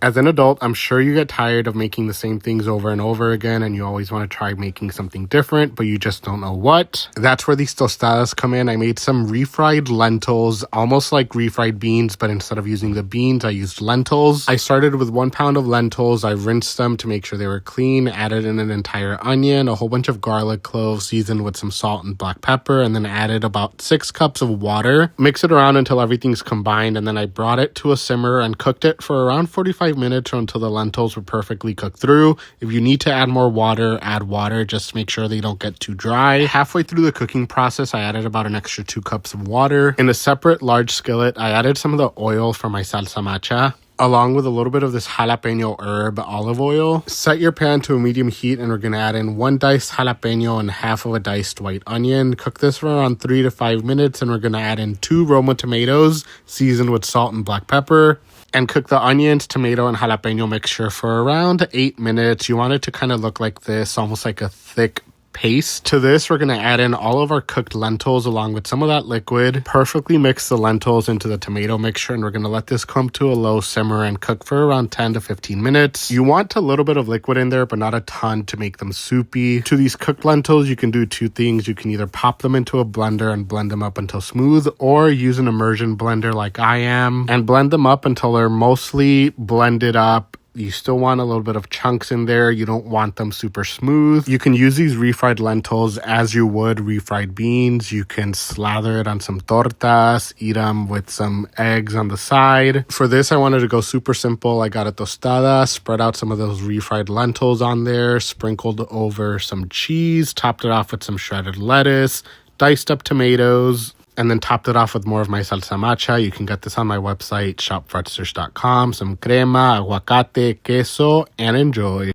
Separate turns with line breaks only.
As an adult, I'm sure you get tired of making the same things over and over again, and you always want to try making something different, but you just don't know what. That's where these tostadas come in. I made some refried lentils, almost like refried beans, but instead of using the beans, I used lentils. I started with 1 pound of lentils. I rinsed them to make sure they were clean, added in an entire onion, a whole bunch of garlic cloves, seasoned with some salt and black pepper, and then added about 6 cups of water. Mix it around until everything's combined, and then I brought it to a simmer and cooked it for around 45 minutes or until the lentils were perfectly cooked through. If you need to add more water, add water. Just make sure they don't get too dry. Halfway through the cooking process, I added about an extra 2 cups of water. In a separate large skillet, I added some of the oil for my salsa macha, along with a little bit of this jalapeno herb olive oil. Set your pan to a medium heat, and we're going to add in 1 diced jalapeno and half of a diced white onion. Cook this for around 3 to 5 minutes, and we're going to add in 2 Roma tomatoes seasoned with salt and black pepper. And cook the onions, tomato, and jalapeno mixture for around 8 minutes. You want it to kind of look like this, almost like a thick paste. To this, we're going to add in all of our cooked lentils along with some of that liquid. Perfectly mix the lentils into the tomato mixture, and we're going to let this come to a low simmer and cook for around 10 to 15 minutes. You want a little bit of liquid in there, but not a ton to make them soupy. To these cooked lentils, you can do 2 things. You can either pop them into a blender and blend them up until smooth, or use an immersion blender like I am and blend them up until they're mostly blended up. You still want a little bit of chunks in there. You don't want them super smooth. You can use these refried lentils as you would refried beans. You can slather it on some tortas, eat them with some eggs on the side. For this, I wanted to go super simple. I got a tostada, spread out some of those refried lentils on there, sprinkled over some cheese, topped it off with some shredded lettuce, diced up tomatoes, and then topped it off with more of my salsa macha. You can get this on my website, shopfreddsters.com. Some crema, aguacate, queso, and enjoy.